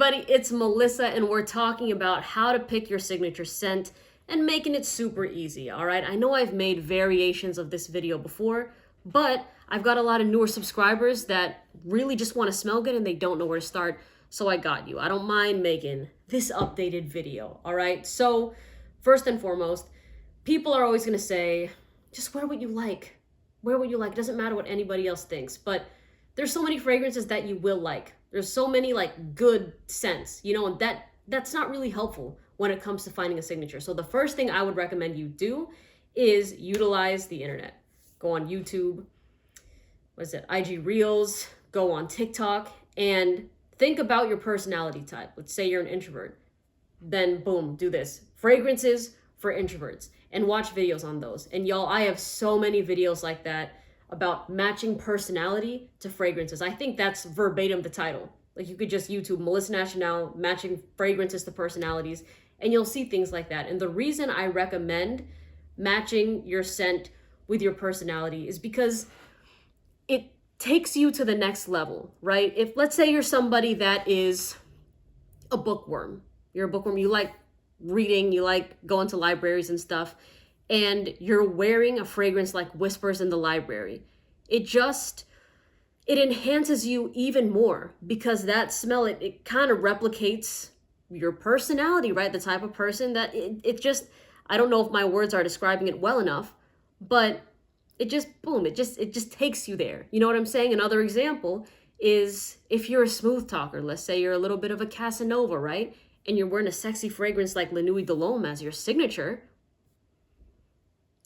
everybody, it's Melissa, and we're talking about how to pick your signature scent and making it super easy, all right? I know I've made variations of this video before, but I've got a lot of newer subscribers that really just want to smell good and they don't know where to start, so I got you. I don't mind making this updated video, all right? So, first and foremost, people are always going to say, just wear what you like. Wear what you like. It doesn't matter what anybody else thinks, but there's so many fragrances that you will like. There's so many like good scents, and that's not really helpful when it comes to finding a signature. So the first thing I would recommend you do is utilize the internet. Go on YouTube, IG Reels, go on TikTok, and think about your personality type. Let's say you're an introvert. Then boom, do this. Fragrances for introverts, and watch videos on those. And y'all, I have so many videos like that about matching personality to fragrances. I think that's verbatim the title. Like, you could just YouTube Melissa National matching fragrances to personalities, and you'll see things like that. And the reason I recommend matching your scent with your personality is because it takes you to the next level, right? If, let's say, you're somebody that is a bookworm. You're a bookworm, you like reading, you like going to libraries and stuff, and you're wearing a fragrance like Whispers in the Library. It enhances you even more because that smell, it kind of replicates your personality, right? The type of person that it just, I don't know if my words are describing it well enough, but it just, boom, it just takes you there. You know what I'm saying? Another example is if you're a smooth talker, let's say you're a little bit of a Casanova, right? And you're wearing a sexy fragrance like La Nuit de l'Homme as your signature,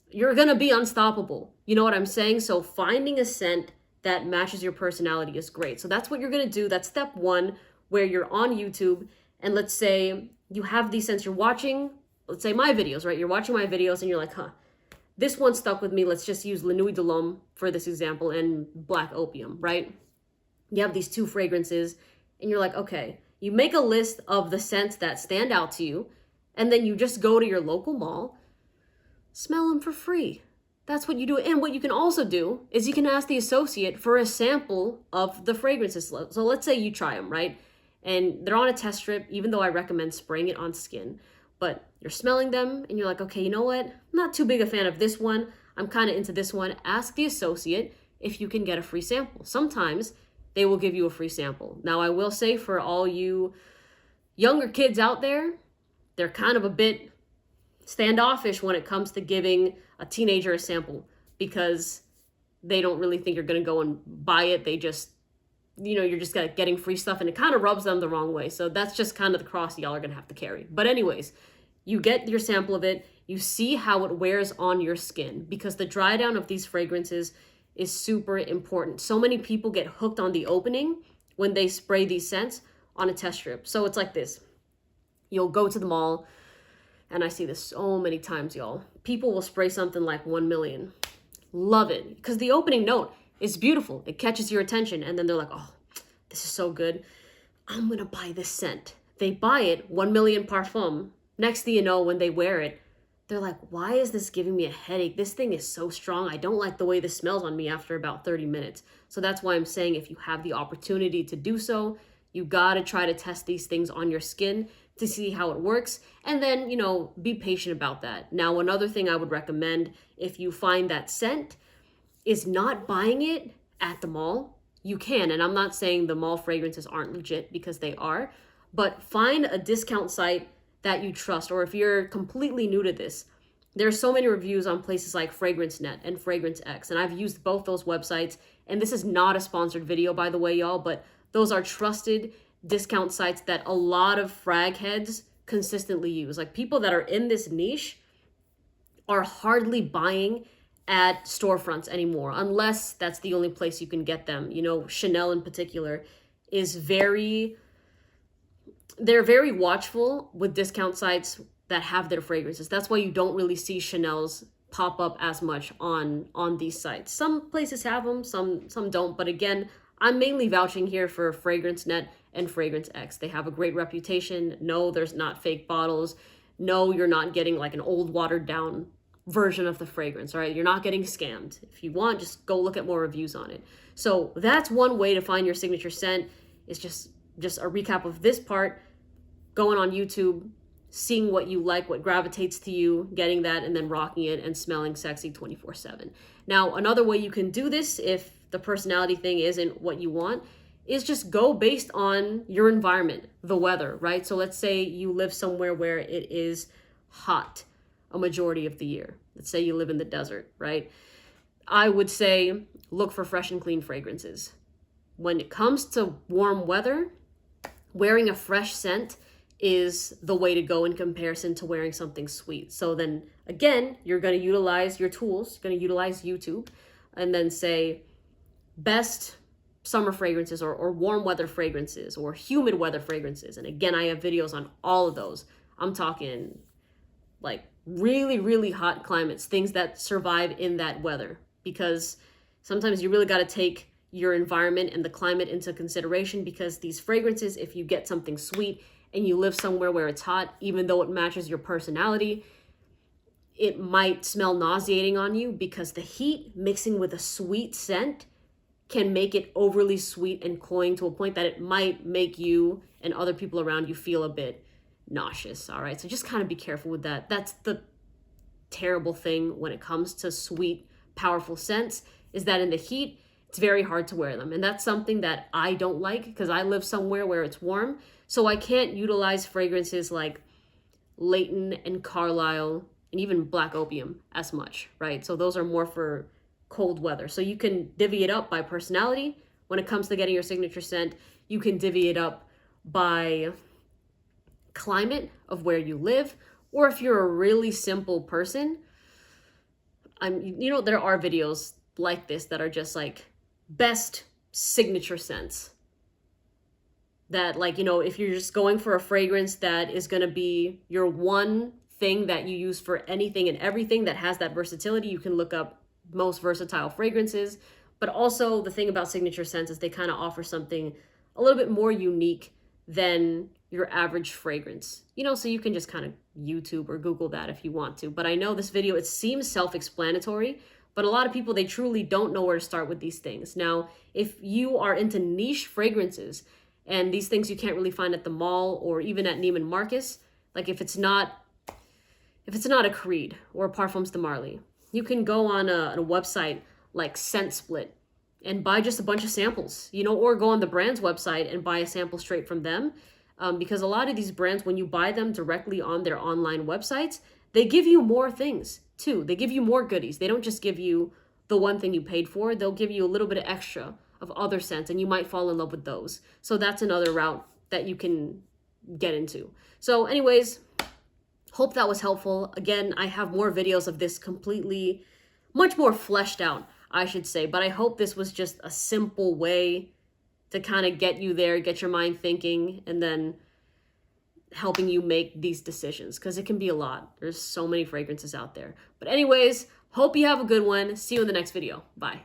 you're gonna be unstoppable. You know what I'm saying? So finding a scent that matches your personality is great. So that's what you're gonna do. That's step one, where you're on YouTube, and let's say you have these scents you're watching, let's say my videos, right? You're watching my videos and you're like, this one stuck with me. Let's just use La Nuit de l'Homme for this example and Black Opium, right? You have these two fragrances and you're like, okay, you make a list of the scents that stand out to you, and then you just go to your local mall, smell them for free. That's what you do. And what you can also do is you can ask the associate for a sample of the fragrances. So let's say you try them, right? And they're on a test strip, even though I recommend spraying it on skin. But you're smelling them and you're like, okay, you know what? I'm not too big a fan of this one. I'm kind of into this one. Ask the associate if you can get a free sample. Sometimes they will give you a free sample. Now, I will say, for all you younger kids out there, they're kind of a bit standoffish when it comes to giving a teenager a sample because they don't really think you're going to go and buy it. They just, you're just getting free stuff, and it kind of rubs them the wrong way. So that's just kind of the cross y'all are going to have to carry. But anyways, you get your sample of it. You see how it wears on your skin, because the dry down of these fragrances is super important. So many people get hooked on the opening when they spray these scents on a test strip. So it's like this. You'll go to the mall, and I see this so many times, y'all. People will spray something like 1 million. Love it, because the opening note is beautiful. It catches your attention, and then they're like, oh, this is so good. I'm gonna buy this scent. They buy it, 1 million parfum. Next thing you know, when they wear it, they're like, why is this giving me a headache? This thing is so strong. I don't like the way this smells on me after about 30 minutes. So that's why I'm saying, if you have the opportunity to do so, you gotta try to test these things on your skin to see how it works. And then, be patient about that. Now, another thing I would recommend, if you find that scent, is not buying it at the mall. You can, and I'm not saying the mall fragrances aren't legit, because they are, but find a discount site that you trust. Or if you're completely new to this, there's so many reviews on places like FragranceNet and FragranceX, and I've used both those websites. And this is not a sponsored video, by the way, y'all, but those are trusted discount sites that a lot of frag heads consistently use. Like, people that are in this niche are hardly buying at storefronts anymore, unless that's the only place you can get them. Chanel in particular is they're very watchful with discount sites that have their fragrances. That's why you don't really see Chanel's pop up as much on these sites. Some places have them, some don't. But again, I'm mainly vouching here for FragranceNet and FragranceX. They have a great reputation. No, there's not fake bottles. No, you're not getting like an old watered down version of the fragrance, all right? You're not getting scammed. If you want, just go look at more reviews on it. So that's one way to find your signature scent, is just just a recap of this part, going on YouTube, seeing what you like, what gravitates to you, getting that, and then rocking it and smelling sexy 24/7. Now, another way you can do this if the personality thing isn't what you want is just go based on your environment, the weather, right? So let's say you live somewhere where it is hot a majority of the year. Let's say you live in the desert, right? I would say look for fresh and clean fragrances. When it comes to warm weather, wearing a fresh scent is the way to go in comparison to wearing something sweet. So then again, you're going to utilize your tools, you're going to utilize YouTube, and then say best summer fragrances or warm weather fragrances or humid weather fragrances. And again, I have videos on all of those. I'm talking like really, really hot climates, things that survive in that weather, because sometimes you really got to take your environment and the climate into consideration, because these fragrances, if you get something sweet and you live somewhere where it's hot, even though it matches your personality, it might smell nauseating on you because the heat mixing with a sweet scent can make it overly sweet and cloying to a point that it might make you and other people around you feel a bit nauseous. All right, so just kind of be careful with that. That's the terrible thing when it comes to sweet, powerful scents, is that in the heat, it's very hard to wear them. And that's something that I don't like because I live somewhere where it's warm. So I can't utilize fragrances like Leighton and Carlisle and even Black Opium as much, right? So those are more for cold weather. So you can divvy it up by personality. When it comes to getting your signature scent, you can divvy it up by climate of where you live. Or if you're a really simple person, there are videos like this that are just like best signature scents. That if you're just going for a fragrance that is going to be your one thing that you use for anything and everything that has that versatility, you can look up most versatile fragrances. But also the thing about signature scents is they kind of offer something a little bit more unique than your average fragrance. So you can just kind of YouTube or Google that if you want to. But I know this video, it seems self-explanatory, but a lot of people, they truly don't know where to start with these things. Now, if you are into niche fragrances and these things you can't really find at the mall or even at Neiman Marcus, like if it's not a Creed or Parfums de Marly, you can go on a website like Scent Split and buy just a bunch of samples, or go on the brand's website and buy a sample straight from them. Because a lot of these brands, when you buy them directly on their online websites, they give you more things too. They give you more goodies. They don't just give you the one thing you paid for. They'll give you a little bit of extra of other scents, and you might fall in love with those. So that's another route that you can get into. So anyways, hope that was helpful. Again, I have more videos of this completely, much more fleshed out, I should say. But I hope this was just a simple way to kind of get you there, get your mind thinking, and then helping you make these decisions, because it can be a lot. There's so many fragrances out there. But anyways, hope you have a good one. See you in the next video. Bye.